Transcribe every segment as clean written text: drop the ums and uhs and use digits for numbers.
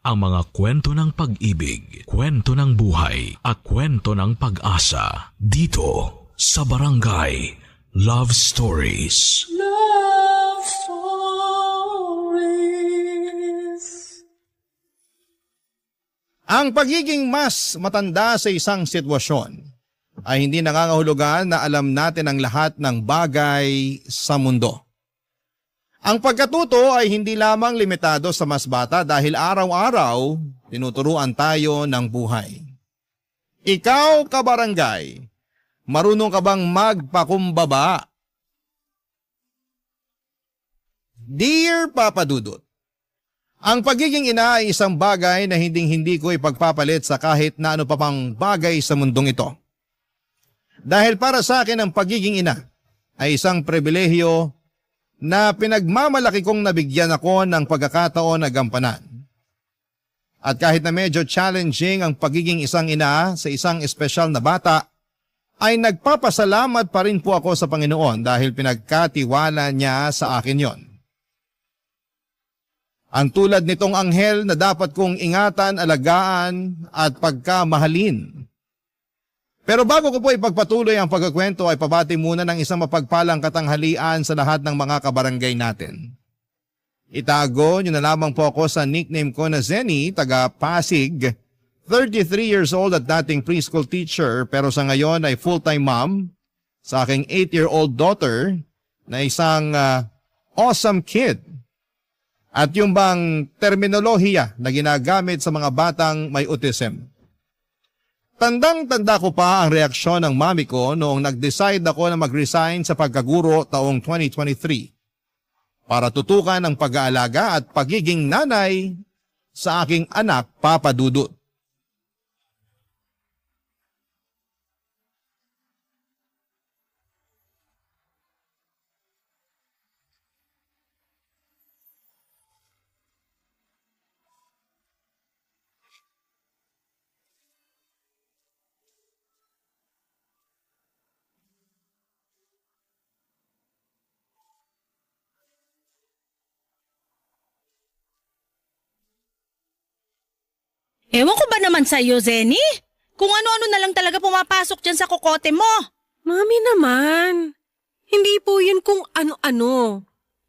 ang mga kwento ng pag-ibig, kwento ng buhay, at kwento ng pag-asa dito sa Barangay Love Stories. Love Stories. Ang pagiging mas matanda sa isang sitwasyon ay hindi nangangahulugan na alam natin ang lahat ng bagay sa mundo. Ang pagkatuto ay hindi lamang limitado sa mas bata dahil araw-araw tinuturuan tayo ng buhay. Ikaw, kabarangay, marunong ka bang magpakumbaba? Dear Papa Dudut, ang pagiging ina ay isang bagay na hinding-hindi ko ipagpapalit sa kahit na ano pa pang bagay sa mundong ito. Dahil para sa akin ang pagiging ina ay isang pribilehiyo na pinagmamalaki kong nabigyan ako ng pagkakataon na gampanan. At kahit na medyo challenging ang pagiging isang ina sa isang espesyal na bata, ay nagpapasalamat pa rin po ako sa Panginoon dahil pinagkatiwala niya sa akin yon. Ang tulad nitong anghel na dapat kong ingatan, alagaan at pagkamahalin. Pero bago ko po ipagpatuloy ang pagkukwento ay pabati muna ng isang mapagpalang katanghalian sa lahat ng mga kabarangay natin. Itago niyo na lamang po ako sa nickname ko na Zenny, taga Pasig, 33 years old at dating preschool teacher pero sa ngayon ay full-time mom sa aking 8-year-old daughter na isang awesome kid. At yung bang terminolohiya na ginagamit sa mga batang may autism. Tandang-tanda ko pa ang reaksyon ng mami ko noong nag-decide ako na mag-resign sa pagkaguro taong 2023 para tutukan ang pag-aalaga at pagiging nanay sa aking anak, Papa Dudut. Ewan ko ba naman sa iyo, Zenny? Kung ano-ano na lang talaga pumapasok dyan sa kokote mo. Mami naman, hindi po yun kung ano-ano.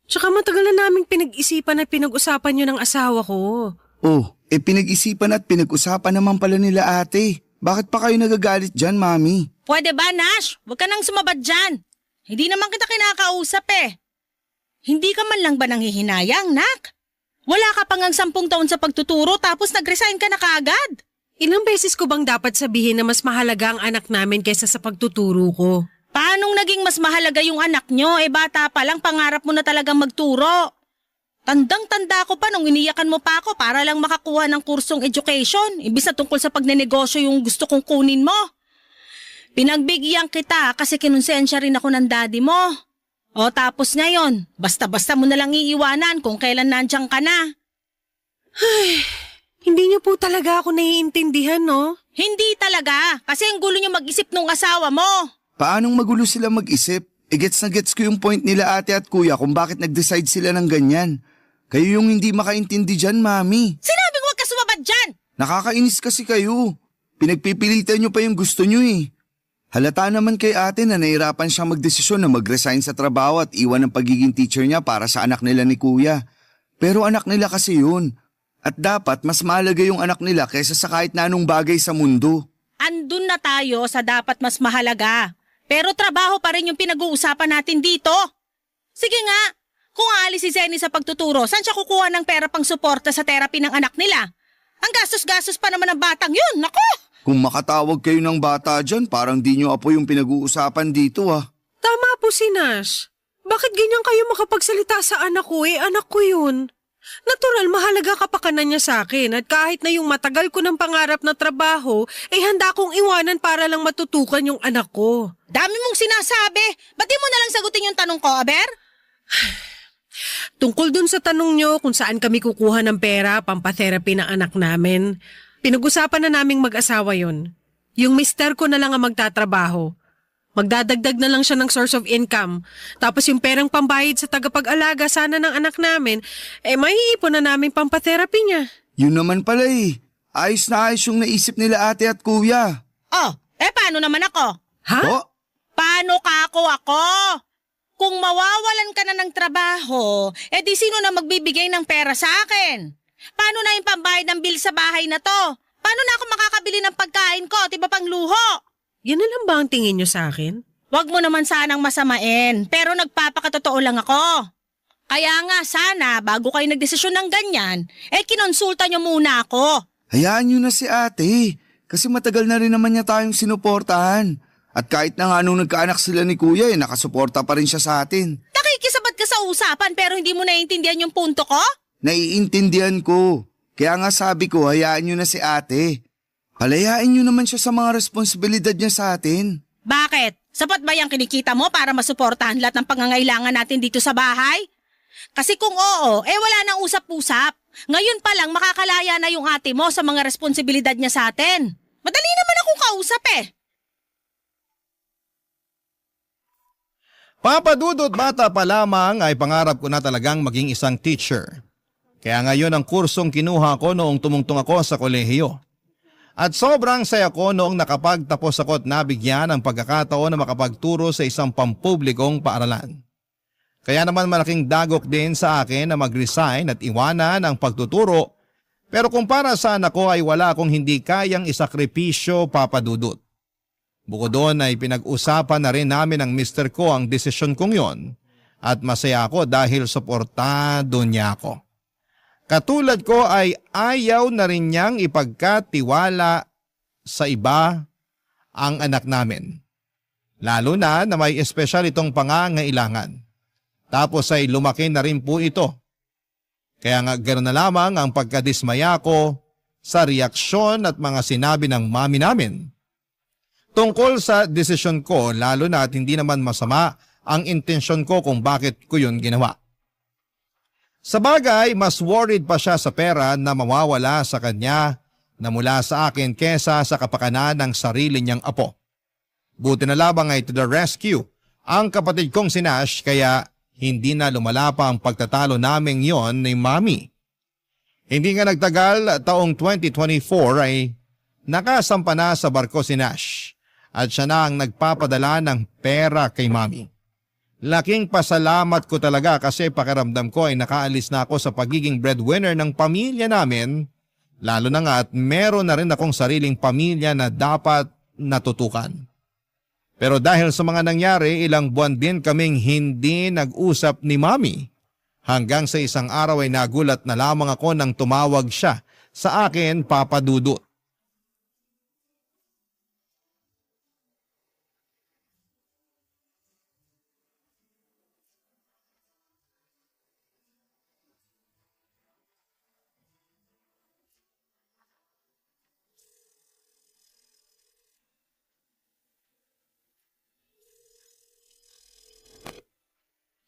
Tsaka matagal na naming pinag-isipan at pinag-usapan yun ng asawa ko. Oh, pinag-isipan at pinag-usapan naman pala nila ate. Bakit pa kayo nagagalit dyan, Mami? Pwede ba, Nash? Huwag ka nang sumabad dyan. Hindi naman kita kinakausap eh. Hindi ka man lang ba nanghihinayang, nak? Wala ka pang 10 taon sa pagtuturo tapos nag-resign ka na kaagad. Ilang beses ko bang dapat sabihin na mas mahalaga ang anak namin kaysa sa pagtuturo ko? Paanong naging mas mahalaga yung anak nyo? Bata pa lang, pangarap mo na talagang magturo. Tandang-tanda ko pa nung iniyakan mo pa ako para lang makakuha ng kursong education. Imbis na tungkol sa pagnenegosyo yung gusto kong kunin mo. Pinagbigyan kita kasi kinonsensya rin ako ng daddy mo. O tapos ngayon, basta-basta mo nalang iiwanan kung kailan nandiyan ka na. Ay, hindi niyo po talaga ako naiintindihan, no? Hindi talaga, kasi ang gulo niyo mag-isip nung asawa mo. Paanong magulo sila mag-isip? Gets na gets ko yung point nila ate at kuya kung bakit nag-decide sila ng ganyan. Kayo yung hindi makaintindi dyan, Mami. Sinabing huwag ka sumabad dyan! Nakakainis kasi kayo. Pinagpipilitan nyo pa yung gusto nyo eh. Halata naman kay ate na nahirapan siyang magdesisyon na mag-resign sa trabaho at iwan ang pagiging teacher niya para sa anak nila ni kuya. Pero anak nila kasi yun. At dapat mas mahalaga yung anak nila kaysa sa kahit na anong bagay sa mundo. Andun na tayo sa dapat mas mahalaga. Pero trabaho pa rin yung pinag-uusapan natin dito. Sige nga, kung aalis si Zenny sa pagtuturo, saan siya kukuha ng pera pang suporta sa therapy ng anak nila? Ang gastos-gastos pa naman ng batang yun, nako! Kung makatawag kayo ng bata dyan, parang di nyo apo yung pinag-uusapan dito ah. Tama po si Nash. Bakit ganyan kayo makapagsalita sa anak ko anak ko yun? Natural, mahalaga kapakanan niya sa akin at kahit na yung matagal ko ng pangarap na trabaho, handa kong iwanan para lang matutukan yung anak ko. Dami mong sinasabi. Ba't di mo nalang sagutin yung tanong ko, Aber? Tungkol dun sa tanong nyo kung saan kami kukuha ng pera pampatherapy ng anak namin, pinag-usapan na naming mag-asawa yun. Yung mister ko na lang ang magtatrabaho. Magdadagdag na lang siya ng source of income. Tapos yung perang pambayad sa tagapag-alaga sana ng anak namin, maiipon na namin pampatherapy niya. Yun naman pala eh. Ayos na ayos yung naisip nila ate at kuya. Oh, paano naman ako? Ha? Oh, Paano ka ako? Kung mawawalan ka na ng trabaho, di sino na magbibigay ng pera sa akin? Paano na yung pambayad ng bill sa bahay na to? Paano na ako makakabili ng pagkain ko, tiba pang luho? Yan na lang ba ang tingin nyo sa akin? Wag mo naman sanang masamain, pero nagpapakatotoo lang ako. Kaya nga sana, bago kayo nagdesisyon ng ganyan, kinonsulta nyo muna ako. hayaan nyo na si ate. Kasi matagal na rin naman niya tayong sinuportahan. At kahit na nga nung nagkaanak sila ni kuya, nakasuporta pa rin siya sa atin. Nakikisabat ka sa usapan pero hindi mo naiintindihan yung punto ko? Naiintindihan ko. Kaya nga sabi ko, hayaan nyo na si ate. Palayain nyo naman siya sa mga responsibilidad niya sa atin. Bakit? Sapat ba yung kinikita mo para masuportahan lahat ng pangangailangan natin dito sa bahay? Kasi kung oo, wala nang usap-usap. Ngayon pa lang makakalaya na yung ate mo sa mga responsibilidad niya sa atin. Madali naman akong kausap Papa Dudut, bata pa lamang ay pangarap ko na talagang maging isang teacher. Kaya ngayon ang kursong kinuha ko noong tumungtong ako sa kolehiyo. At sobrang saya ko noong nakapagtapos ako at nabigyan ng pagkakataon na makapagturo sa isang pampublikong paaralan. Kaya naman malaking dagok din sa akin na mag-resign at iwanan ang pagtuturo, pero kung para sa anak ko ay wala akong hindi kayang isakripisyo, Papa Dudut. Bukod doon ay pinag-usapan na rin namin ng mister ko ang desisyon kong yon at masaya ako dahil suportado niya ako. Katulad ko ay ayaw na rin niyang ipagkatiwala sa iba ang anak namin. Lalo na may espesyal itong pangangailangan. Tapos ay lumaki na rin po ito. Kaya nga ganoon na lamang ang pagkadismaya ko sa reaksyon at mga sinabi ng mami namin. Tungkol sa desisyon ko, lalo na at hindi naman masama ang intensyon ko kung bakit ko yun ginawa. Sa bagay, mas worried pa siya sa pera na mawawala sa kanya na mula sa akin kesa sa kapakanan ng sarili niyang apo. Buti na lamang ay to the rescue ang kapatid kong si Nash kaya hindi na lumala pa ang pagtatalo naming yon ni Mami. Hindi nga nagtagal, taong 2024 ay nakasampa na sa barko si Nash. At siya na ang nagpapadala ng pera kay Mami. Laking pasalamat ko talaga kasi pakiramdam ko ay nakaalis na ako sa pagiging breadwinner ng pamilya namin, lalo na nga at meron na rin akong sariling pamilya na dapat natutukan. Pero dahil sa mga nangyari, ilang buwan din kaming hindi nag-usap ni Mami. Hanggang sa isang araw ay nagulat na lamang ako nang tumawag siya sa akin, Papa Dudut.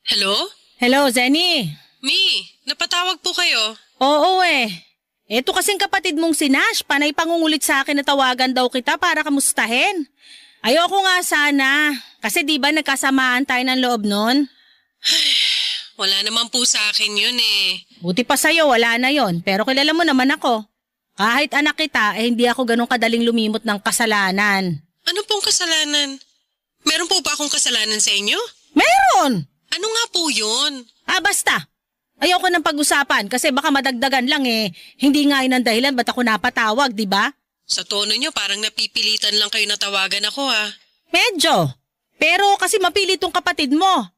Hello? Hello, Zenny. Mi, napatawag po kayo. Oo Ito kasing kapatid mong si Nash, panay pangungulit sa akin na tawagan daw kita para kamustahin. Ayoko nga sana, kasi di ba nagkasamaan tayo ng loob nun? Wala naman po sa akin yun Buti pa sa'yo, wala na yon. Pero kilala mo naman ako. Kahit anak kita, hindi ako ganun kadaling lumimot ng kasalanan. Ano pong kasalanan? Meron po ba akong kasalanan sa inyo? Meron! Ano nga po yun? Basta. Ayoko nang pag-usapan kasi baka madagdagan lang Hindi nga yun ang dahilan ba't ako napatawag, di ba? Sa tono nyo parang napipilitan lang kayo natawagan ako Medyo. Pero kasi mapilit tong kapatid mo.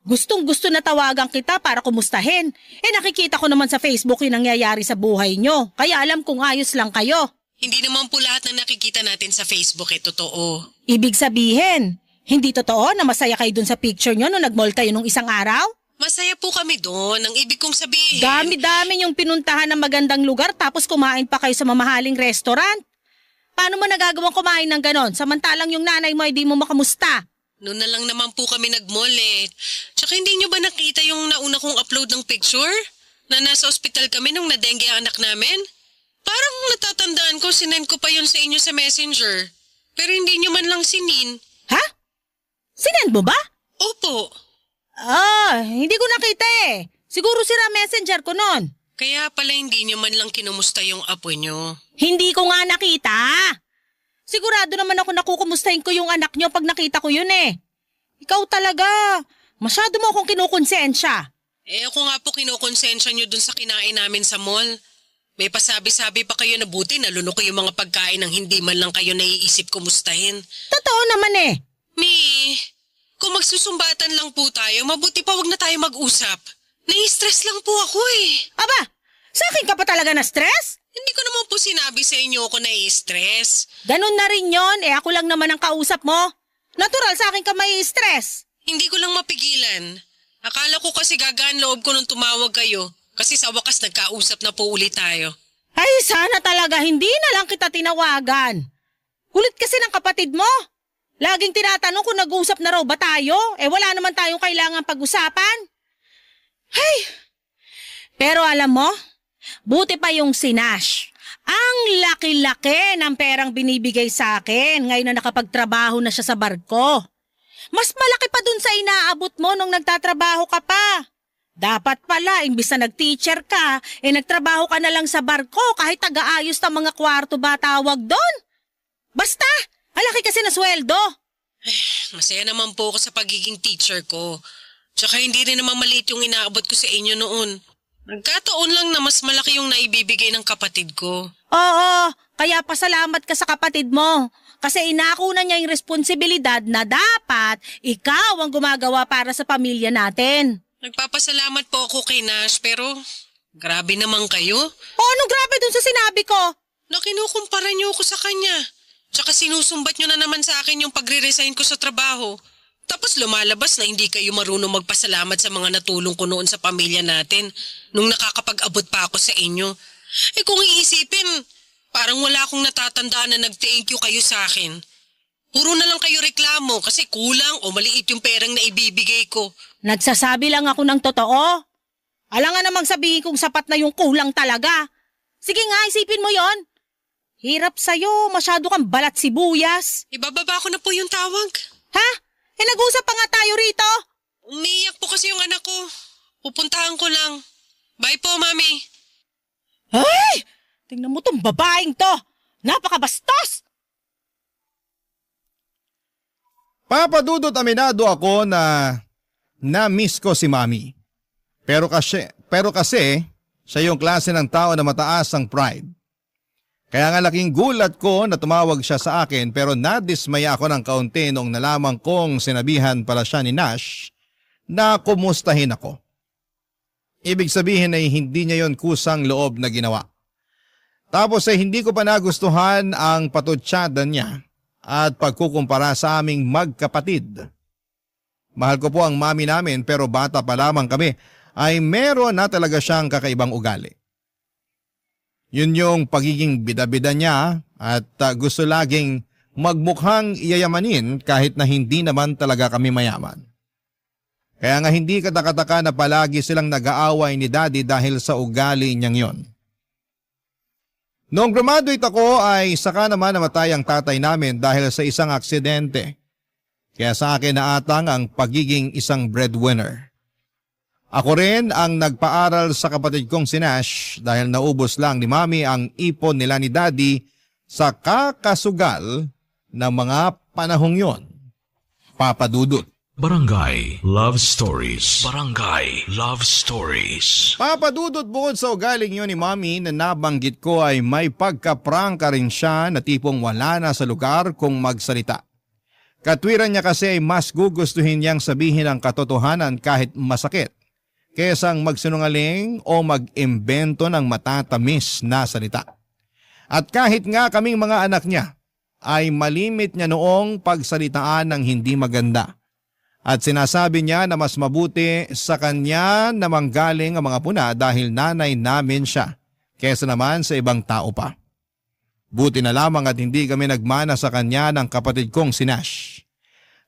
Gustong-gusto na tawagan kita para kumustahin. Nakikita ko naman sa Facebook yung nangyayari sa buhay nyo. Kaya alam kong ayos lang kayo. Hindi naman po lahat ng nakikita natin sa Facebook totoo. Ibig sabihin, hindi totoo na masaya kayo dun sa picture nyo nung nag-mall kayo nung isang araw? Masaya po kami doon. Ang ibig kong sabihin... Dami-dami yung pinuntahan ng magandang lugar tapos kumain pa kayo sa mamahaling restaurant. Paano mo nagagawang kumain ng ganon samantalang yung nanay mo ay di mo makamusta? Noon na lang naman po kami nag-mall Tsaka hindi nyo ba nakita yung nauna kong upload ng picture? Na nasa ospital kami nung nadengge ang anak namin? Parang natatandaan ko, sinend ko pa yun sa inyo sa messenger. Pero hindi nyo man lang sinin. Ha? Sinend mo ba? Opo. Hindi ko nakita Siguro sira messenger ko nun. Kaya pala hindi niyo man lang kinumusta yung apo niyo. Hindi ko nga nakita. Sigurado naman ako nakukumustahin ko yung anak nyo pag nakita ko yun eh. Ikaw talaga, masyado mo akong kinukonsensya. Ako nga po kinukonsensya niyo dun sa kinain namin sa mall. May pasabi-sabi pa kayo na buti nalunok ko yung mga pagkain ng hindi man lang kayo naiisip kumustahin. Totoo naman eh. Mi, kung magsusumbatan lang po tayo, mabuti pa wag na tayo mag-usap. Nai-stress lang po ako eh. Aba, sa akin ka pa talaga na stress? Hindi ko naman po sinabi sa inyo ako nai-stress. Ganun na rin yon, ako lang naman ang kausap mo. Natural sa akin ka may stress. Hindi ko lang mapigilan. Akala ko kasi gagaan loob ko nung tumawag kayo. Kasi sa wakas nagkausap na po ulit tayo. Ay, sana talaga hindi na lang kita tinawagan. Kulit kasi ng kapatid mo. Laging tinatanong kung nag-usap na raw ba tayo. Wala naman tayong kailangan pag-usapan. Ay! Pero alam mo, buti pa yung si Nash. Ang laki-laki ng perang binibigay sa akin ngayon na nakapagtrabaho na siya sa barko. Mas malaki pa dun sa inaabot mo nung nagtatrabaho ka pa. Dapat pala, imbis na nag-teacher ka, nagtrabaho ka na lang sa barko kahit taga-ayos ng mga kwarto ba tawag doon. Basta, malaki kasi na sweldo. Masaya naman po ako sa pagiging teacher ko. Tsaka hindi rin naman maliit yung inaabot ko sa inyo noon. Nagkataon lang na mas malaki yung naibibigay ng kapatid ko. Oo, kaya pasalamat ka sa kapatid mo. Kasi inako na niya yung responsibilidad na dapat ikaw ang gumagawa para sa pamilya natin. Nagpapasalamat po ako kay Nash pero grabe naman kayo. Anong grabe dun sa sinabi ko? Na kinukumpara niyo ako sa kanya. Tsaka sinusumbat niyo na naman sa akin yung pagre-resign ko sa trabaho. Tapos lumalabas na hindi kayo marunong magpasalamat sa mga natulong ko noon sa pamilya natin nung nakakapag-abot pa ako sa inyo. Kung iisipin, parang wala akong natatandaan na nag-thank you kayo sa akin. Puro na lang kayo reklamo kasi kulang o maliit yung perang na ibibigay ko. Nagsasabi lang ako ng totoo. Alam nga namang sabihin kong sapat na yung kulang talaga. Sige nga, isipin mo yon. Hirap sa'yo, masyado kang balat sibuyas. Ibababa ko na po yung tawag. Ha? Nag-usap pa nga tayo rito. Umiiyak po kasi yung anak ko. Pupuntahan ko lang. Bye po, Mami. Ay! Tingnan mo tong babaeng to. Napakabastos! Papadudot aminado ako na na-miss ko si Mami. Pero kasi siya yung klase ng tao na mataas ang pride. Kaya nga laking gulat ko na tumawag siya sa akin pero nadismaya ako ng kaunti nung nalaman kong sinabihan pala siya ni Nash na kumustahin ako. Ibig sabihin ay hindi niya yon kusang loob na ginawa. Tapos ay hindi ko pa nagustuhan ang patutsyada niya at pagkukumpara sa aming magkapatid. Mahal ko po ang mami namin pero bata pa lamang kami ay meron na talaga siyang kakaibang ugali. Yun yung pagiging bida-bida niya at gusto laging magmukhang iyayamanin kahit na hindi naman talaga kami mayaman. Kaya nga hindi katakataka na palagi silang nag-aaway ni Daddy dahil sa ugali niyang yon. Noong graduate ako ay saka naman namatay ang tatay namin dahil sa isang aksidente. Kaya sa akin naatang ang pagiging isang breadwinner. Ako rin ang nagpaaral sa kapatid kong si Nash dahil naubos lang ni Mami ang ipon nila ni Daddy sa kakasugal ng mga panahong yon. Papadudot. Barangay Love Stories. Barangay Love Stories. Papadudot bukod sa ugaling yun ni Mami na nabanggit ko ay may pagkaprangka rin siya na tipong wala na sa lugar kung magsalita. Katwiran niya kasi ay mas gugustuhin niyang sabihin ang katotohanan kahit masakit kesang magsinungaling o mag-imbento ng matatamis na salita. At kahit nga kaming mga anak niya ay malimit niya noong pagsalitaan ng hindi maganda. At sinasabi niya na mas mabuti sa kanya na manggaling ang mga puna dahil nanay namin siya kesa naman sa ibang tao pa. Buti na lamang at hindi kami nagmana sa kanya ng kapatid kong si Nash.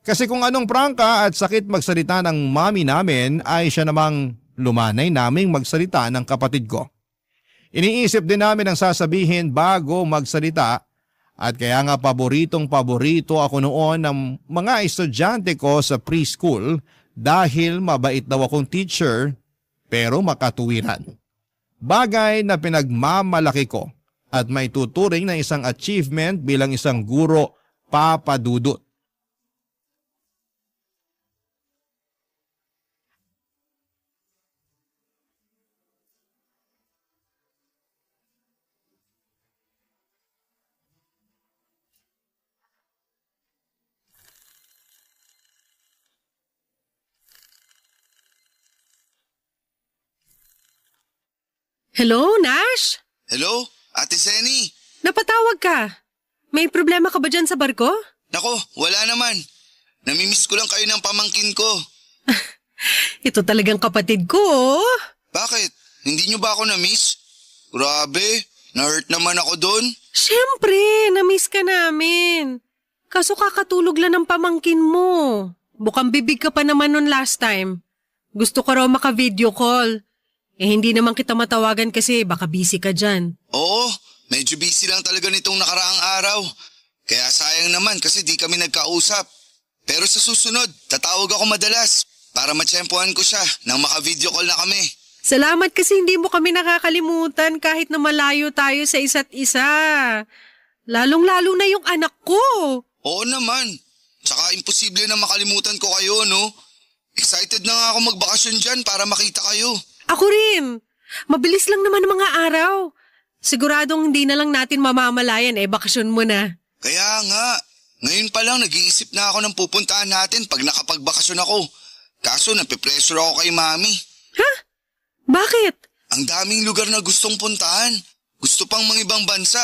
Kasi kung anong prangka at sakit magsalita ng mami namin ay siya namang lumanay naming magsalita ng kapatid ko. Iniisip din namin ang sasabihin bago magsalita. At kaya nga paboritong-paborito ako noon ng mga estudyante ko sa preschool dahil mabait daw akong teacher pero makatuwiran. Bagay na pinagmamalaki ko at may tuturing na isang achievement bilang isang guro, Papa Dudut. Hello, Nash? Hello, Ate Seni. Napatawag ka. May problema ka ba dyan sa barko? Nako, wala naman. Namimiss ko lang kayo ng pamangkin ko. Ito talagang kapatid ko, oh. Bakit? Hindi nyo ba ako na-miss? Grabe, na-hurt naman ako doon. Siyempre, na-miss ka namin. Kaso kakatulog lang ng pamangkin mo. Bukang bibig ka pa naman nun last time. Gusto ko raw maka-video call. Hindi naman kita matawagan kasi baka busy ka dyan. Oo, medyo busy lang talaga nitong nakaraang araw. Kaya sayang naman kasi di kami nagkausap. Pero sa susunod, tatawag ako madalas para matsyempohan ko siya nang maka-video call na kami. Salamat kasi hindi mo kami nakakalimutan kahit na malayo tayo sa isa't isa. Lalong-lalo na yung anak ko. Oo naman. Tsaka imposible na makalimutan ko kayo, no? Excited na nga ako magbakasyon dyan para makita kayo. Ako rin. Mabilis lang naman ang mga araw. Siguradong hindi na lang natin mamamalayan bakasyon mo na. Kaya nga, ngayon pa lang nag-iisip na ako ng pupuntahan natin pag nakapagbakasyon ako. Kaso napipressure ako kay Mami. Ha? Bakit? Ang daming lugar na gustong puntahan. Gusto pang mga ibang bansa.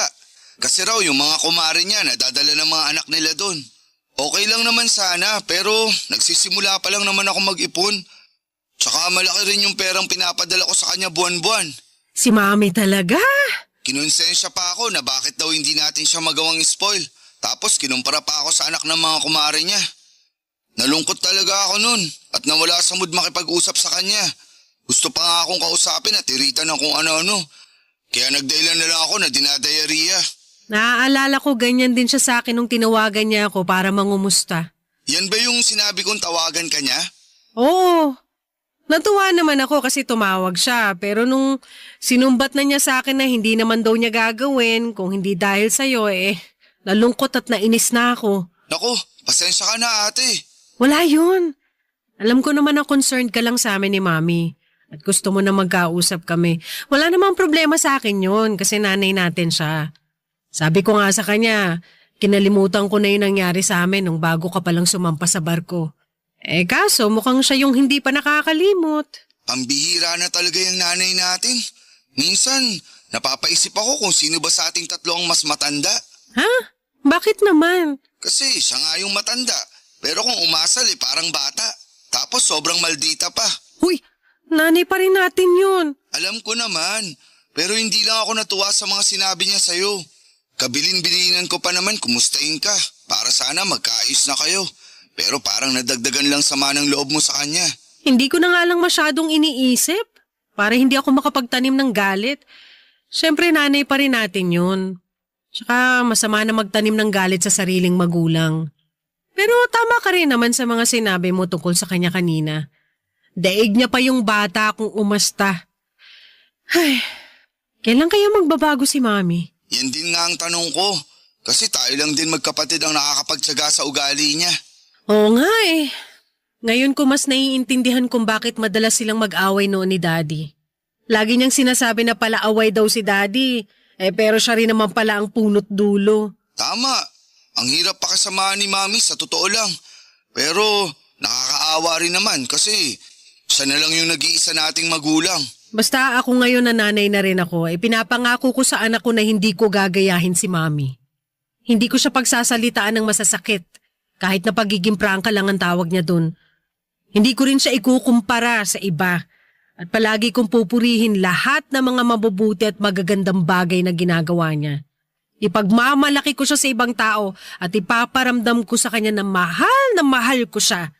Kasi raw yung mga kumare niya nadadala ng mga anak nila doon. Okay lang naman sana pero nagsisimula pa lang naman ako mag-ipon. Tsaka malaki rin yung perang pinapadala ko sa kanya buwan-buwan. Si Mami talaga? Kinonsensya pa ako na bakit daw hindi natin siya magawang spoil. Tapos kinumpara pa ako sa anak ng mga kumare niya. Nalungkot talaga ako nun at nawala sa mood makipag-usap sa kanya. Gusto pa nga akong kausapin at iritan ng kung ano-ano. Kaya nagdahilan na lang ako na dinadayariya. Naaalala ko ganyan din siya sa akin nung tinawagan niya ako para mangumusta. Yan ba yung sinabi kong tawagan ka niya? Oo. Natuwa naman ako kasi tumawag siya pero nung sinumbat na niya sa akin na hindi naman daw niya gagawin kung hindi dahil sa'yo nalungkot at nainis na ako. Naku, pasensya ka na ate. Wala yun. Alam ko naman na concerned ka lang sa amin ni Mami at gusto mo na magkausap kami. Wala namang problema sa akin yun kasi nanay natin siya. Sabi ko nga sa kanya, kinalimutan ko na yung nangyari sa amin nung bago ka palang sumampa sa barko. Kaso mukhang siya yung hindi pa nakakalimot. Pambihira na talaga yung nanay natin. Minsan, napapaisip ako kung sino ba sa ating tatlo ang mas matanda. Ha? Bakit naman? Kasi siya nga yung matanda. Pero kung umasal parang bata. Tapos sobrang maldita pa. Huy, nanay pa rin natin yun. Alam ko naman. Pero hindi lang ako natuwa sa mga sinabi niya sa'yo. Kabilin-bilinan ko pa naman kumustahin ka. Para sana magkaayos na kayo. Pero parang nadagdagan lang sama ng loob mo sa kanya. Hindi ko na nga lang masyadong iniisip. Para hindi ako makapagtanim ng galit. Siyempre nanay pa rin natin yun. Tsaka masama na magtanim ng galit sa sariling magulang. Pero tama ka rin naman sa mga sinabi mo tungkol sa kanya kanina. Daig niya pa yung bata kung umasta. Ay, kailan kaya magbabago si Mami? Yan din nga ang tanong ko. Kasi tayo lang din magkapatid ang nakakapagtsaga sa ugali niya. Oo nga Ngayon ko mas naiintindihan kung bakit madalas silang mag-away noon ni Daddy. Lagi niyang sinasabi na pala away daw si Daddy, pero siya rin naman pala ang punot dulo. Tama. Ang hirap pakasamahan ni Mami sa totoo lang. Pero nakakaawa rin naman kasi siya na lang yung nag-iisa nating magulang. Basta ako ngayon na nanay na rin ako, pinapangako ko sa anak ko na hindi ko gagayahin si Mami. Hindi ko siya pagsasalitaan ng masasakit. Kahit na pagiging prangka lang ang tawag niya dun. Hindi ko rin siya ikukumpara sa iba. At palagi kong pupurihin lahat ng mga mabubuti at magagandang bagay na ginagawa niya. Ipagmamalaki ko siya sa ibang tao at ipaparamdam ko sa kanya na mahal ko siya.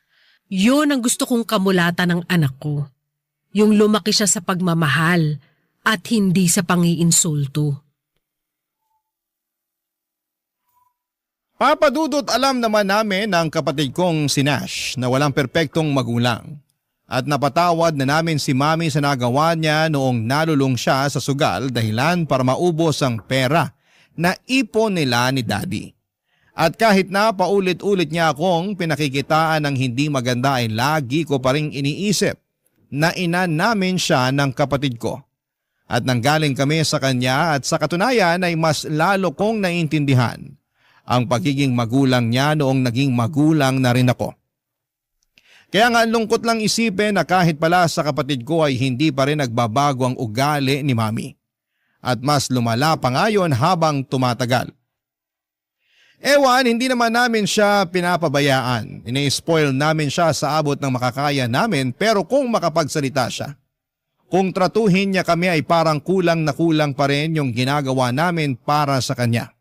Yun ang gusto kong kamulatan ng anak ko. Yung lumaki siya sa pagmamahal at hindi sa pangiinsulto. Papa Dudut, alam naman namin ng kapatid kong si Nash na walang perpektong magulang. At napatawad na namin si Mami sa nagawa niya noong nalulung siya sa sugal dahilan para maubos ang pera na ipon nila ni Daddy. At kahit na paulit-ulit niya akong pinakikitaan ng hindi maganda ay lagi ko pa ring iniisip na ina namin siya ng kapatid ko. At nanggaling kami sa kanya at sa katunayan ay mas lalo kong naiintindihan ang pagiging magulang niya noong naging magulang na rin ako. Kaya nga lungkot lang isipin na kahit pala sa kapatid ko ay hindi pa rin nagbabago ang ugali ni Mami. At mas lumala pa ngayon habang tumatagal. Ewan, hindi naman namin siya pinapabayaan. Ina-spoil namin siya sa abot ng makakaya namin pero kung makapagsalita siya, kung tratuhin niya kami ay parang kulang na kulang pa rin yung ginagawa namin para sa kanya.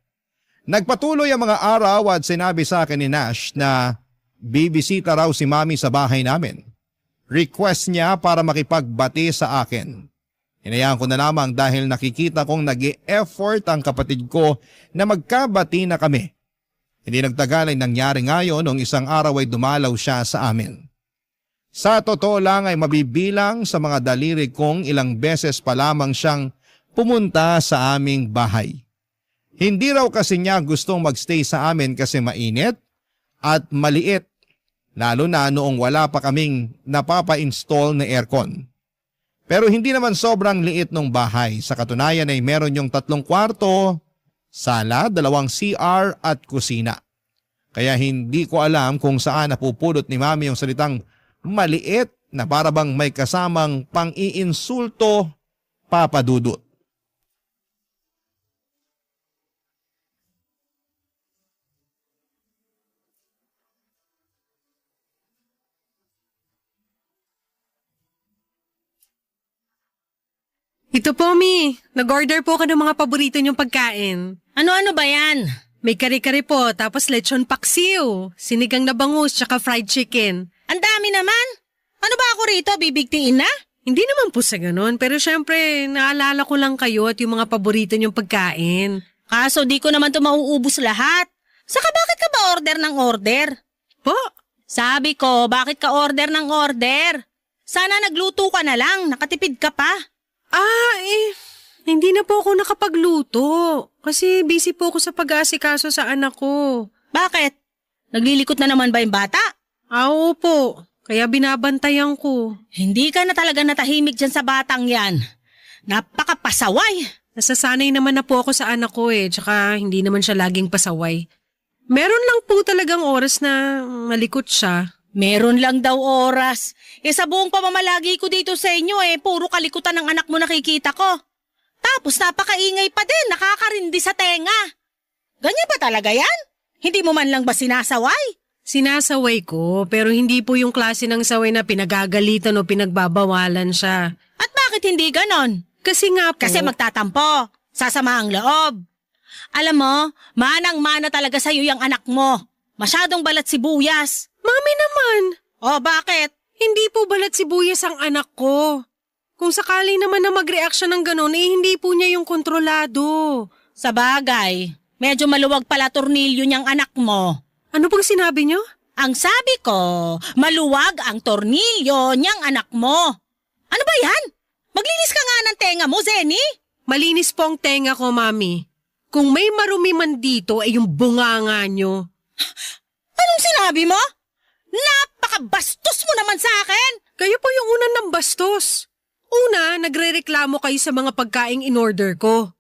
Nagpatuloy ang mga araw at sinabi sa akin ni Nash na bibisita raw si Mami sa bahay namin. Request niya para makipagbati sa akin. Hinayaan ko na lamang dahil nakikita kong nag-e-effort ang kapatid ko na magkabati na kami. Hindi nagtagal ay nangyari ngayon noong isang araw ay dumalaw siya sa amin. Sa totoo lang ay mabibilang sa mga daliri kong ilang beses pa lamang siyang pumunta sa aming bahay. Hindi raw kasi niya gustong magstay sa amin kasi mainit at maliit, lalo na noong wala pa kaming napapa-install na aircon. Pero hindi naman sobrang liit ng bahay. Sa katunayan ay meron yung 3 kwarto, sala, 2 CR at kusina. Kaya hindi ko alam kung saan napupulot ni Mami yung salitang maliit na parabang may kasamang pang-iinsulto, Papa Dudut. Ito po, Mi. Nag-order po ako ng mga paborito niyong pagkain. Ano-ano ba yan? May kare-kare po, tapos lechon paksiw, sinigang na bangus, tsaka fried chicken. Ang dami naman. Ano ba ako rito? Bibigtiin na? Hindi naman po sa ganun, pero syempre, naalala ko lang kayo at yung mga paborito niyong pagkain. Kaso di ko naman to mauubos lahat. Saka bakit ka ba order ng order? Po? Sabi ko, bakit ka order ng order? Sana nagluto ka na lang, nakatipid ka pa. Hindi na po ako nakapagluto. Kasi busy po ako sa pag-aasikaso sa anak ko. Bakit? Naglilikot na naman ba yung bata? Opo. Kaya binabantayan ko. Hindi ka na talaga natahimik dyan sa batang yan. Napakapasaway. Nasasanay naman na po ako sa anak ko tsaka hindi naman siya laging pasaway. Meron lang po talagang oras na malikot siya. Meron lang daw oras. Sa buong pamamalagi ko dito sa inyo puro kalikutan ng anak mo nakikita ko. Tapos napakaingay pa din, nakakarindi sa tenga. Ganyan ba talaga yan? Hindi mo man lang ba sinasaway? Sinasaway ko, pero hindi po yung klase ng saway na pinagagalitan o pinagbabawalan siya. At bakit hindi ganon? Kasi nga po... Kasi magtatampo, sasama ang loob. Alam mo, manang-mana talaga sa'yo yung anak mo. Masyadong balat sibuyas. Mami naman! Oh, bakit? Hindi po balat sibuyas ang anak ko. Kung sakali naman na mag-react siya ng ganon, hindi po niya yung kontrolado. Sa bagay, medyo maluwag pala tornilyo niyang anak mo. Ano pang sinabi niyo? Ang sabi ko, maluwag ang tornilyo niyang anak mo. Ano ba yan? Maglinis ka nga ng tenga mo, Zenny. Malinis po ang tenga ko, Mami. Kung may marumi man dito ay yung bunganga niyo. Anong sinabi mo? Napakabastos mo naman sa akin! Kayo po yung unang ng bastos. Una, nagre-reklamo kayo sa mga pagkaing in-order ko.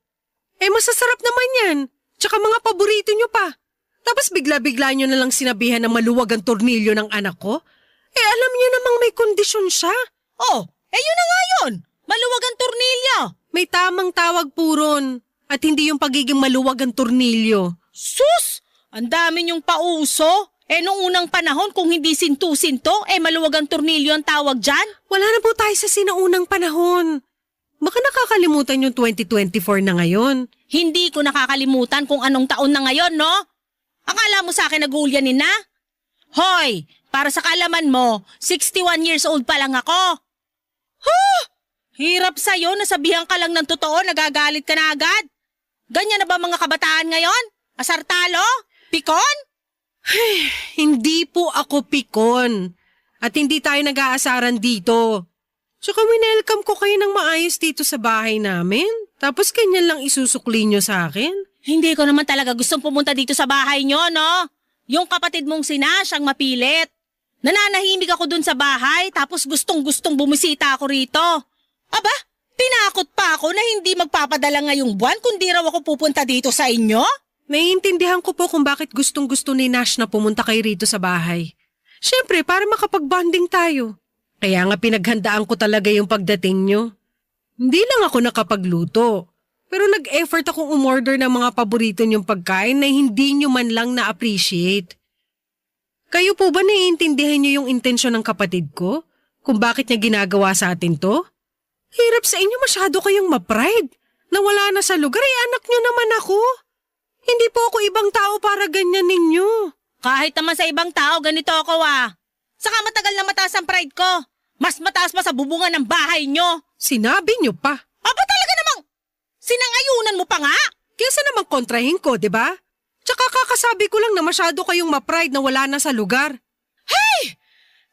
Masasarap naman yan. Tsaka mga paborito nyo pa. Tapos bigla-bigla nyo na lang sinabihan na maluwag ang tornilyo ng anak ko. Alam nyo namang may kondisyon siya. Oh, yun na nga yun. Maluwag ang tornilyo. May tamang tawag po ron. At hindi yung pagiging maluwag ang tornilyo. Sus! Ang dami niyong pauso. Nung unang panahon, kung hindi sinto-sinto, maluwag ang tornilyo ang tawag dyan? Wala na po tayo sa sinaunang panahon. Baka nakakalimutan yung 2024 na ngayon. Hindi ko nakakalimutan kung anong taon na ngayon, no? Akala mo sa akin nag-uulyanin na? Hoy, para sa kaalaman mo, 61 years old pa lang ako. Hirap sa'yo, nasabihan ka lang ng totoo, nagagalit ka na agad. Ganyan na ba mga kabataan ngayon? Asartalo? Pikon? Hindi po ako pikon. At hindi tayo nag-aasaran dito. Tsaka winelcome ko kayo ng maayos dito sa bahay namin. Tapos ganyan lang isusukli nyo sa akin. Hindi ko naman talaga gustong pumunta dito sa bahay nyo, no? Yung kapatid mong si Nash ang mapilit. Nananahimik ako dun sa bahay tapos gustong-gustong bumisita ako rito. Aba, tinakot pa ako na hindi magpapadala ngayong buwan kundi raw ako pupunta dito sa inyo? Naiintindihan ko po kung bakit gustong-gusto ni Nash na pumunta kayo rito sa bahay. Siyempre, para makapag-bonding tayo. Kaya nga pinaghandaan ko talaga yung pagdating nyo. Hindi lang ako nakapagluto. Pero nag-effort akong umorder ng mga paborito nyong pagkain na hindi nyo man lang na-appreciate. Kayo po ba naiintindihan nyo yung intensyon ng kapatid ko? Kung bakit niya ginagawa sa atin to? Hirap sa inyo masyado kayong ma-pride. Nawala na sa lugar ay anak nyo naman ako. Hindi po ako ibang tao para ganyan ninyo. Kahit naman sa ibang tao, ganito ako Saka matagal na mataas ang pride ko. Mas mataas pa sa bubungan ng bahay nyo. Sinabi nyo pa. Aba talaga namang sinangayunan mo pa nga? Kesa namang kontrahin ko, di ba? Tsaka kakasabi ko lang na masyado kayong ma-pride na wala na sa lugar.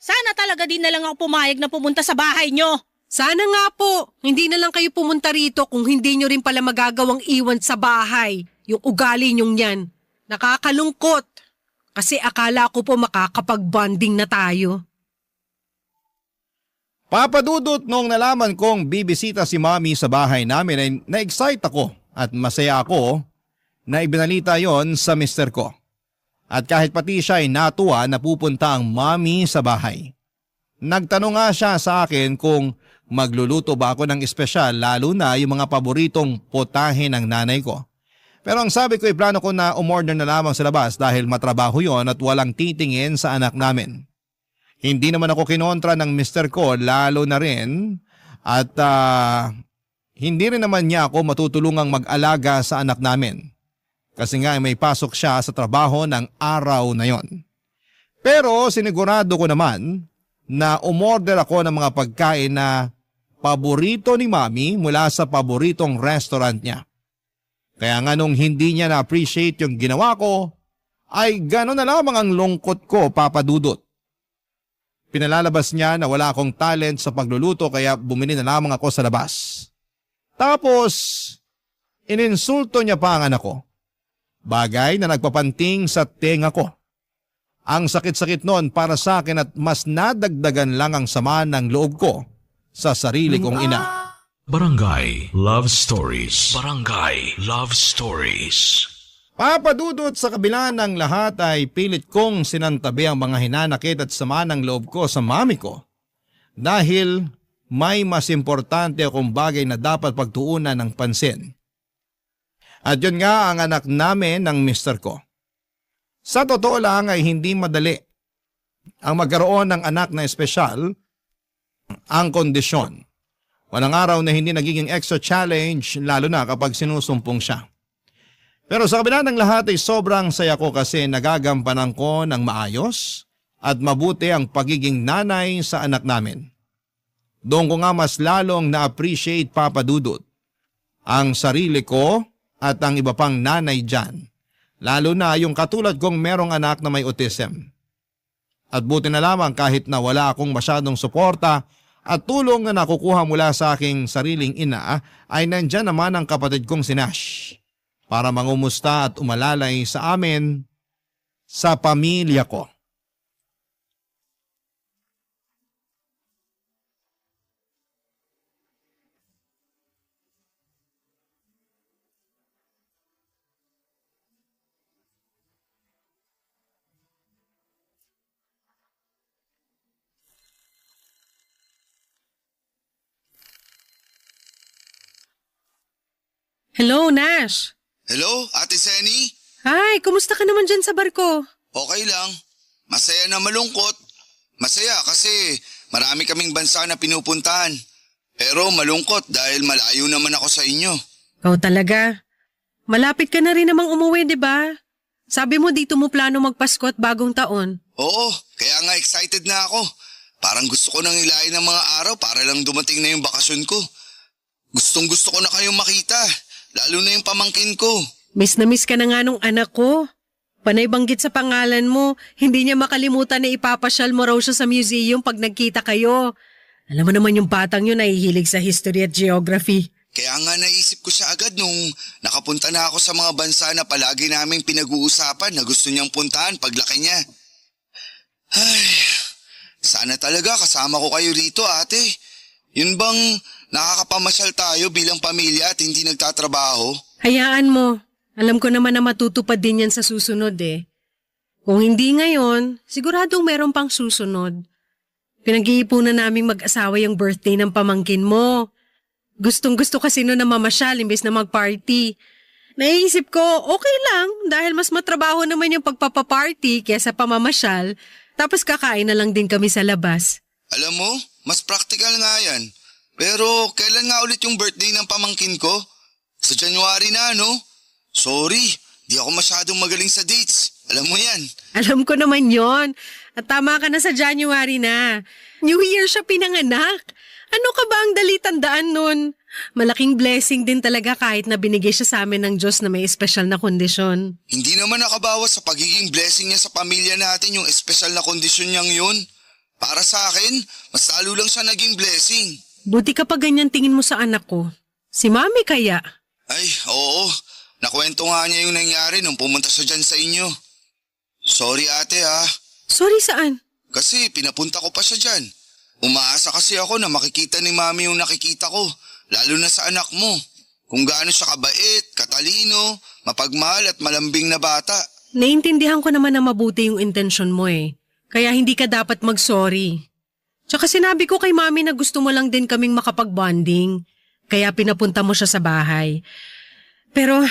Sana talaga din na lang ako pumayag na pumunta sa bahay nyo. Sana nga po, hindi na lang kayo pumunta rito kung hindi nyo rin pala magagawang iwan sa bahay. Yung ugali nyong yan. Nakakalungkot. Kasi akala ko po makakapag-bonding na tayo. Papadudot nung nalaman kong bibisita si Mami sa bahay namin ay na-excite ako at masaya ako na ibinalita yon sa mister ko. At kahit pati siya ay natuwa na pupunta ang Mami sa bahay. Nagtanong nga siya sa akin kung magluluto ba ako ng espesyal lalo na yung mga paboritong potahe ng nanay ko. Pero ang sabi ko ay plano ko na umorder na lamang sa labas dahil matrabaho yon at walang titingin sa anak namin. Hindi naman ako kinontra ng mister ko lalo na rin at hindi rin naman niya ako matutulungang mag-alaga sa anak namin. Kasi nga may pasok siya sa trabaho ng araw na yon. Pero sinigurado ko naman na umorder ako ng mga pagkain na paborito ni Mami mula sa paboritong restaurant niya. Kaya nga nung hindi niya na-appreciate yung ginawa ko, ay gano'n na lamang ang lungkot ko, Papa Dudut. Pinalalabas niya na wala akong talent sa pagluluto kaya bumili na lamang ako sa labas. Tapos, ininsulto niya pa ang anak ko. Bagay na nagpapanting sa tenga ko. Ang sakit-sakit noon para sa akin at mas nadagdagan lang ang sama ng loob ko sa sarili kong ina. Barangay Love Stories. Barangay Love Stories. Papadudot sa kabila ng lahat ay pilit kong sinantabi ang mga hinanakit at sama ng loob ko sa mami ko. Dahil may mas importante akong bagay na dapat pagtuunan ng pansin. At yun nga ang anak namin ng mister ko. Sa totoo lang ay hindi madali ang magkaroon ng anak na espesyal ang kondisyon. Walang araw na hindi nagiging extra challenge lalo na kapag sinusumpong siya. Pero sa kabila ng lahat ay sobrang saya ko kasi nagagampanan ko ng maayos at mabuti ang pagiging nanay sa anak namin. Doon ko nga mas lalong na-appreciate, Papa Dudut, ang sarili ko at ang iba pang nanay dyan. Lalo na yung katulad kong merong anak na may autism. At buti na lamang kahit na wala akong masyadong suporta at tulong na nakukuha mula sa aking sariling ina ay nandyan naman ang kapatid kong si Nash para mangumusta at umalalay sa amin sa pamilya ko. Hello, Nash. Hello, Ate Senny? Hi, kumusta ka naman dyan sa barko? Okay lang. Masaya na malungkot. Masaya kasi marami kaming bansa na pinupuntahan. Pero malungkot dahil malayo naman ako sa inyo. Ikaw talaga. Malapit ka na rin namang umuwi, di ba? Sabi mo dito mo plano magpasko at bagong taon. Oo, kaya nga excited na ako. Parang gusto ko nang ilayin ng mga araw para lang dumating na yung bakasyon ko. Gustong gusto ko na kayong makita. Lalo na yung pamangkin ko. Miss na miss ka na nga nung anak ko. Panay banggit sa pangalan mo, hindi niya makalimutan na ipapasyal mo raw siya sa museum pag nagkita kayo. Alam mo naman yung batang yun nahihilig sa history at geography. Kaya nga naisip ko siya agad nung nakapunta na ako sa mga bansa na palagi naming pinag-uusapan na gusto niyang puntahan paglaki niya. Ay, sana talaga kasama ko kayo rito, ate. Yun bang nakakapamasyal tayo bilang pamilya at hindi nagtatrabaho? Hayaan mo. Alam ko naman na matutupad din yan sa susunod eh. Kung hindi ngayon, siguradong meron pang susunod. Pinag-iipunan naming mag-asawa yung birthday ng pamangkin mo. Gustong-gusto kasi no na mamasyal imbes na mag-party. Naisip ko, okay lang dahil mas matrabaho naman yung pagpapaparty kesa pamamasyal. Tapos kakain na lang din kami sa labas. Alam mo, mas practical nga yan. Pero kailan nga ulit yung birthday ng pamangkin ko? Sa January na, no? Sorry, di ako masyadong magaling sa dates. Alam mo yan. Alam ko naman yon. At tama ka na sa January na. New Year siya pinanganak. Ano ka ba ang dali tandaan nun? Malaking blessing din talaga kahit na binigay siya sa amin ng Diyos na may espesyal na kondisyon. Hindi naman nakabawas sa pagiging blessing niya sa pamilya natin yung espesyal na kondisyon niyang yun. Para sa akin, mas lalo lang siya naging blessing. Buti ka pa ganyan tingin mo sa anak ko. Si Mami kaya? Ay, oo. Nakwento nga niya yung nangyari nung pumunta siya dyan sa inyo. Sorry ate ha. Sorry saan? Kasi pinapunta ko pa siya dyan. Umaasa kasi ako na makikita ni Mami yung nakikita ko. Lalo na sa anak mo. Kung gaano siya kabait, katalino, mapagmahal at malambing na bata. Naintindihan ko naman na mabuti yung intensyon mo eh. Kaya hindi ka dapat mag-sorry. Tsaka sinabi ko kay Mami na gusto mo lang din kaming makapag-bonding. Kaya pinapunta mo siya sa bahay. Pero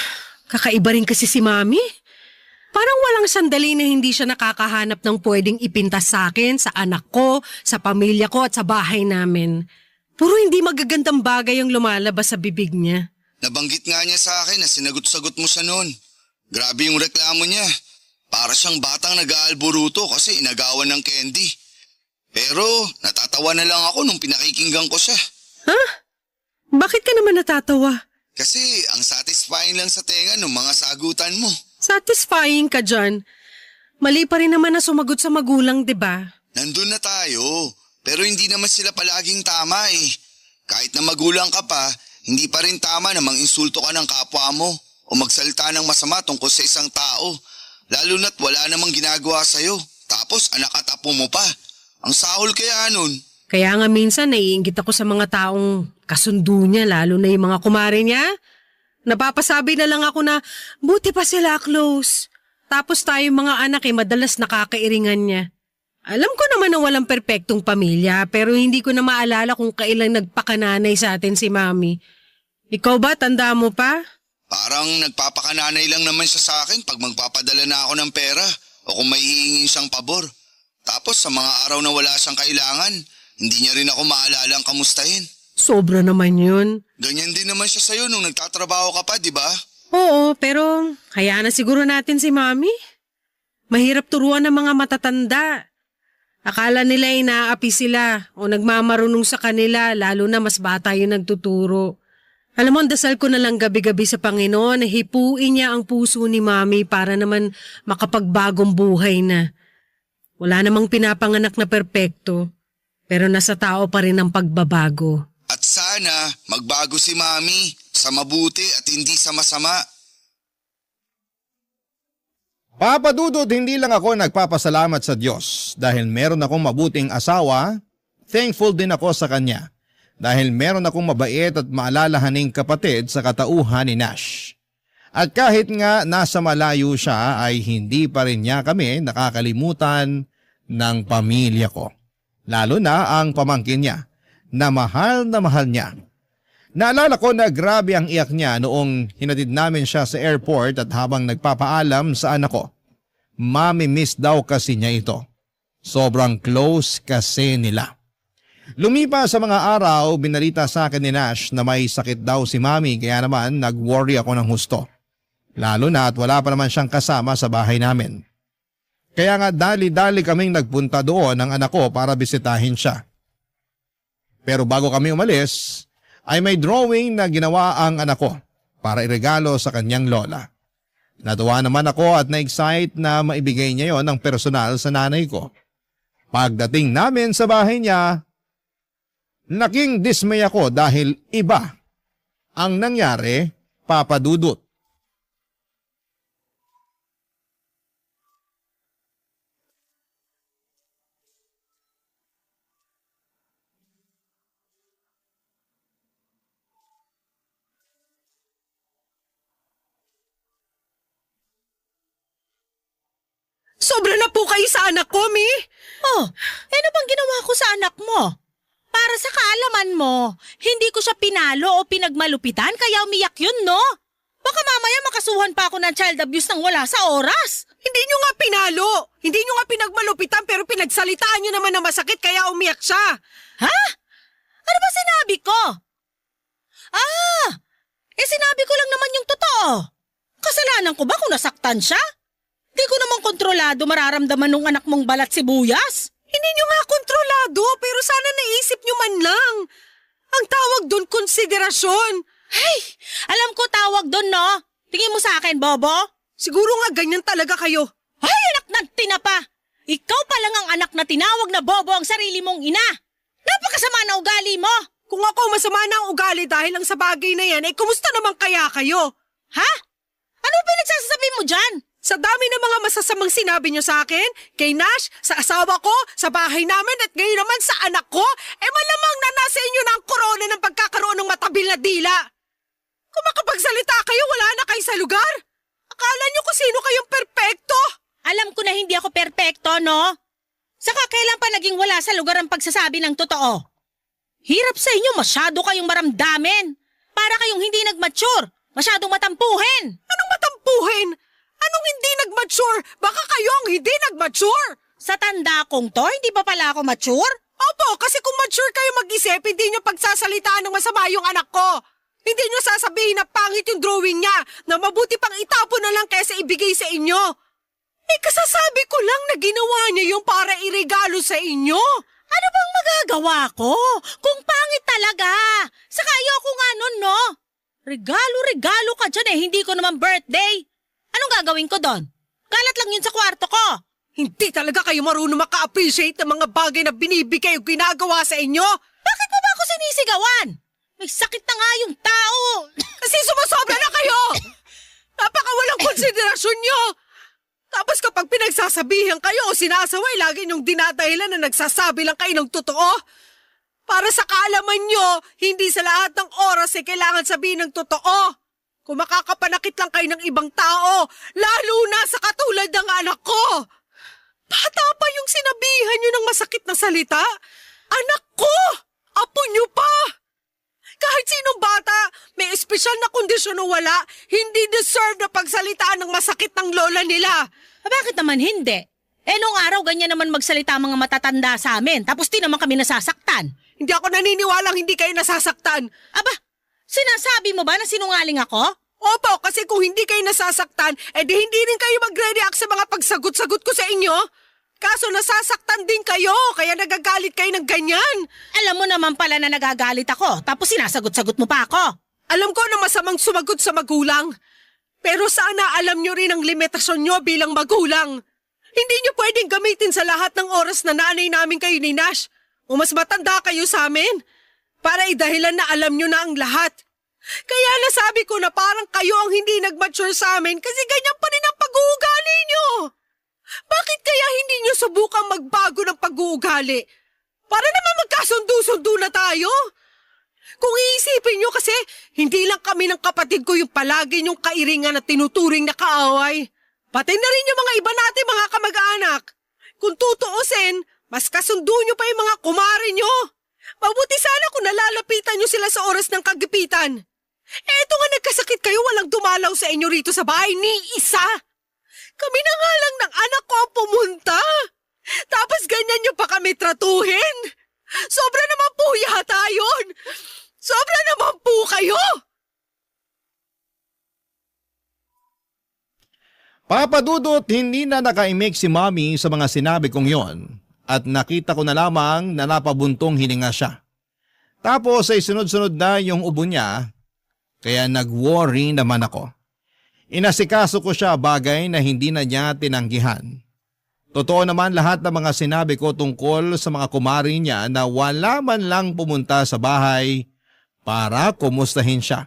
kakaiba rin kasi si Mami. Parang walang sandali na hindi siya nakakahanap ng pwedeng ipintas sa akin, sa anak ko, sa pamilya ko at sa bahay namin. Puro hindi magagandang bagay ang lumalabas sa bibig niya. Nabanggit nga niya sa akin na sinagot-sagot mo siya noon. Grabe yung reklamo niya. Para siyang batang nag-aalburuto kasi inagawan ng candy. Pero natatawa na lang ako nung pinakikinggan ko siya. Ha? Bakit ka naman natatawa? Kasi ang satisfying lang sa tenga ng mga sagutan mo. Satisfying ka dyan. Mali pa rin naman na sumagot sa magulang, di ba? Nandun na tayo, pero hindi naman sila palaging tama eh. Kahit na magulang ka pa, hindi pa rin tama na manginsulto ka ng kapwa mo o magsalita ng masama tungkol sa isang tao. Lalo na't wala namang ginagawa sa'yo. Tapos anak at apo mo pa. Ang sahol kaya nun. Kaya nga minsan naiinggit ako sa mga taong kasundo niya, lalo na yung mga kumare niya. Napapasabi na lang ako na buti pa sila close. Tapos tayong mga anak madalas nakakairingan niya. Alam ko naman na walang perpektong pamilya pero hindi ko na maalala kung kailan nagpakananay sa atin si Mami. Ikaw ba, tanda mo pa? Parang nagpapakananay lang naman siya sa akin pag magpapadala na ako ng pera o kung may hihingin siyang pabor. Tapos sa mga araw na wala siyang kailangan, hindi niya rin ako maalala ang kamustahin. Sobra naman yun. Ganyan din naman siya sa'yo nung nagtatrabaho ka pa, di ba? Oo, pero hayaan na siguro natin si Mami. Mahirap turuan ng mga matatanda. Akala nila ay naaapi sila o nagmamarunong sa kanila lalo na mas bata yung nagtuturo. Alam mo, dasal ko na lang gabi-gabi sa Panginoon na hipuin niya ang puso ni Mami para naman makapagbagong buhay na. Wala namang pinapanganak na perpekto, pero nasa tao pa rin ang pagbabago. At sana magbago si Mami sa mabuti at hindi sa masama. Papa Dudut, hindi lang ako nagpapasalamat sa Diyos dahil meron akong mabuting asawa, thankful din ako sa Kanya dahil meron akong mabait at maalalahaning kapatid sa katauhan ni Nash. At kahit nga nasa malayo siya ay hindi pa rin niya kami nakakalimutan ng pamilya ko. Lalo na ang pamangkin niya na mahal niya. Naalala ko na grabe ang iyak niya noong hinatid namin siya sa airport at habang nagpapaalam sa anak ko. Mami miss daw kasi niya ito. Sobrang close kasi nila. Lumipas sa mga araw, binalita sa akin ni Nash na may sakit daw si Mami kaya naman nag-worry ako ng husto. Lalo na at wala pa naman siyang kasama sa bahay namin. Kaya nga dali-dali kaming nagpunta doon ng anak ko para bisitahin siya. Pero bago kami umalis, ay may drawing na ginawa ang anak ko para iregalo sa kanyang lola. Natuwa naman ako at na-excite na maibigay niya yon ng personal sa nanay ko. Pagdating namin sa bahay niya, naking dismay ako dahil iba ang nangyari, Papa Dudut. Sobra na po kayo sa anak ko, Mi. Oh, ano bang ginawa ko sa anak mo? Para sa kaalaman mo, hindi ko siya pinalo o pinagmalupitan kaya umiyak yun, no? Baka mamaya makasuhan pa ako ng child abuse nang wala sa oras. Hindi nyo nga pinalo. Hindi nyo nga pinagmalupitan pero pinagsalitaan nyo naman na masakit kaya umiyak siya. Ha? Ano ba sinabi ko? Sinabi ko lang naman yung totoo. Kasalanan ko ba kung nasaktan siya? Di ko naman kontrolado mararamdaman ng anak mong balat sibuyas. Hindi nyo nga kontrolado pero sana naisip nyo man lang. Ang tawag doon konsiderasyon. Hey, alam ko tawag doon, no? Tingin mo sa akin, Bobo? Siguro nga ganyan talaga kayo. Ay, anak ng tinapa! Ikaw pa lang ang anak na tinawag na Bobo ang sarili mong ina. Napakasama na ugali mo. Kung ako masama na ang ugali dahil lang sa bagay na yan, kumusta naman kaya kayo? Ha? Ano pinagsasasabi mo dyan? Sa dami ng mga masasamang sinabi niyo sa akin, kay Nash, sa asawa ko, sa bahay namin at ngayon naman sa anak ko, malamang na nasa inyo na ang korona ng pagkakaroon ng matabil na dila. Kung makapagsalita kayo, wala na kayo sa lugar. Akala niyo kung sino kayong perpekto. Alam ko na hindi ako perpekto, no? Saka kailan pa naging wala sa lugar ang pagsasabi ng totoo? Hirap sa inyo, masyado kayong maramdamin. Para kayong hindi nag-mature, masyadong matampuhin. Anong matampuhin? Anong hindi nag-mature? Baka kayo ang hindi nag-mature. Sa tanda kong to, hindi pa pala ako mature? Opo, kasi kung mature kayo mag-isip, hindi nyo pagsasalitaan ng masama yung anak ko. Hindi nyo sasabihin na pangit yung drawing niya, na mabuti pang itapon na lang kaysa ibigay sa inyo. Kasasabi ko lang na ginawa niya yung para iregalo sa inyo. Ano bang magagawa ko? Kung pangit talaga. Saka ayoko nga nun, no? Regalo-regalo ka dyan hindi ko naman birthday. Anong gagawin ko doon? Galat lang yun sa kwarto ko. Hindi talaga kayo marunong maka-appreciate ng mga bagay na binibigay o ginagawa sa inyo. Bakit mo ba ako sinisigawan? May sakit na nga yung tao. Kasi sumusobra na kayo. Napakawalang konsiderasyon nyo. Tapos kapag pinagsasabihan kayo o sinasaway, lagi niyong dinadahilan na nagsasabi lang kayo ng totoo. Para sa kaalaman nyo, hindi sa lahat ng oras kailangan sabihin ng totoo. Kung makakapanakit lang kayo ng ibang tao, lalo na sa katulad ng anak ko. Bata pa yung sinabihan nyo ng masakit na salita. Anak ko! Apo nyo pa! Kahit sinong bata, may espesyal na kondisyon o wala, hindi deserve na pagsalitaan ng masakit ng lola nila. Bakit naman hindi? Nung araw ganyan naman magsalita ang mga matatanda sa amin, tapos di naman kami nasasaktan. Hindi ako naniniwalang hindi kayo nasasaktan. Aba, sinasabi mo ba na sinungaling ako? Opo, kasi kung hindi kayo nasasaktan, di hindi rin kayo magre-react sa mga pagsagot-sagot ko sa inyo. Kaso nasasaktan din kayo, kaya nagagalit kayo ng ganyan. Alam mo naman pala na nagagalit ako, tapos sinasagot-sagot mo pa ako. Alam ko na masamang sumagot sa magulang. Pero sana alam nyo rin ang limitasyon nyo bilang magulang. Hindi nyo pwedeng gamitin sa lahat ng oras na nanay namin kayo ni Nash. O mas matanda kayo sa amin. Para idahilan na alam nyo na ang lahat. Kaya nasabi ko na parang kayo ang hindi nag-mature sa amin kasi ganyan pa rin ang pag-uugali nyo. Bakit kaya hindi nyo subukang magbago ng pag-uugali? Para naman magkasundo-sundo na tayo. Kung iisipin nyo kasi, hindi lang kami ng kapatid ko yung palagi nyong kairingan at tinuturing na kaaway. Pati na rin yung mga iba natin mga kamag-anak. Kung tutuusin, mas kasundo nyo pa yung mga kumare nyo. Mabuti sana kung nalalapitan nyo sila sa oras ng kagipitan. Eto nga nagkasakit kayo, walang dumalaw sa inyo rito sa bahay ni isa. Kami na nga lang ng anak ko ang pumunta. Tapos ganyan nyo pa kami tratuhin. Sobra naman po yata yun. Sobra naman po kayo. Papa Dudut, hindi na nakaimik si Mommy sa mga sinabi kong yon at nakita ko na lamang na napabuntong hininga siya. Tapos ay sunod-sunod na yung ubo niya, kaya nag-worry naman ako. Inasikaso ko siya, bagay na hindi na niya tinanggihan. Totoo naman lahat ng mga sinabi ko tungkol sa mga kumari niya na wala man lang pumunta sa bahay para kumustahin siya.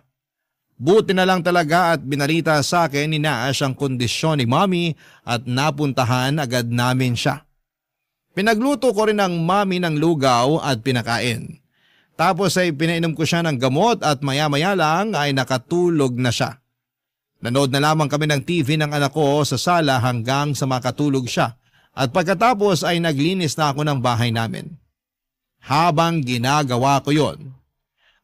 Buti na lang talaga at binalita sa akin ni Nash ang kondisyon ni Mommy at napuntahan agad namin siya. Pinagluto ko rin ang Mommy ng lugaw at pinakain. Tapos ay pinainom ko siya ng gamot at maya-maya lang ay nakatulog na siya. Nanood na lamang kami ng TV ng anak ko sa sala hanggang sa makatulog siya. At pagkatapos ay naglinis na ako ng bahay namin. Habang ginagawa ko yon,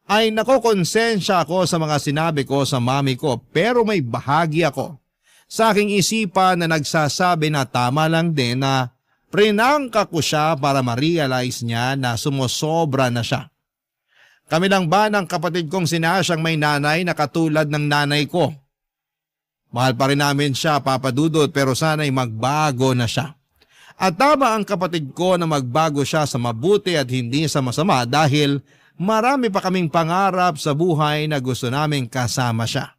ay nakokonsensya ako sa mga sinabi ko sa mami ko, pero may bahagi ako sa aking isipan na nagsasabi na tama lang din na prinangka ko siya para ma-realize niya na sumosobra na siya. Kami lang ba ng kapatid kong si Nash ang may nanay na katulad ng nanay ko? Mahal pa rin namin siya, Papa Dudut, pero sana'y magbago na siya. At tama ang kapatid ko na magbago siya sa mabuti at hindi sa masama dahil marami pa kaming pangarap sa buhay na gusto naming kasama siya.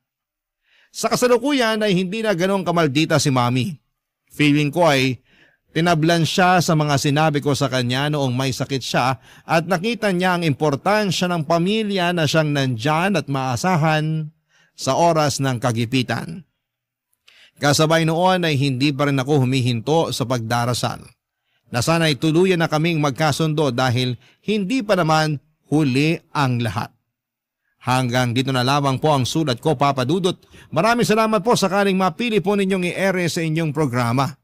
Sa kasalukuyan ay hindi na ganong kamaldita si Mami. Feeling ko ay tinablan siya sa mga sinabi ko sa kanya noong may sakit siya at nakita niya ang importansya ng pamilya na siyang nandyan at maasahan sa oras ng kagipitan. Kasabay noon ay hindi pa rin ako humihinto sa pagdarasal. Na sana'y tuluyan na kaming magkasundo dahil hindi pa naman huli ang lahat. Hanggang dito na lamang po ang sulat ko, Papa Dudut. Maraming salamat po sakaling mapili po ninyong i-ere sa inyong programa.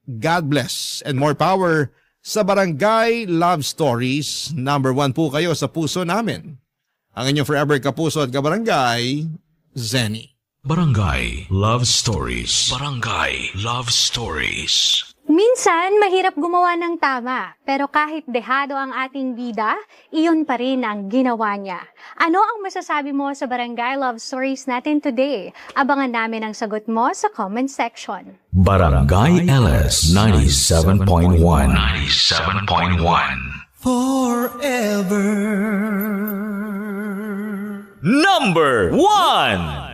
God bless and more power sa Barangay Love Stories. Number 1 po kayo sa puso namin. Ang inyong forever kapuso at kabarangay, Zenny. Barangay Love Stories. Barangay Love Stories. Minsan, mahirap gumawa ng tama, pero kahit dehado ang ating bida, iyon pa rin ang ginawa niya. Ano ang masasabi mo sa Barangay Love Stories natin today? Abangan namin ang sagot mo sa comment section. Barangay LS 97.1. 97.1. Forever. Number 1.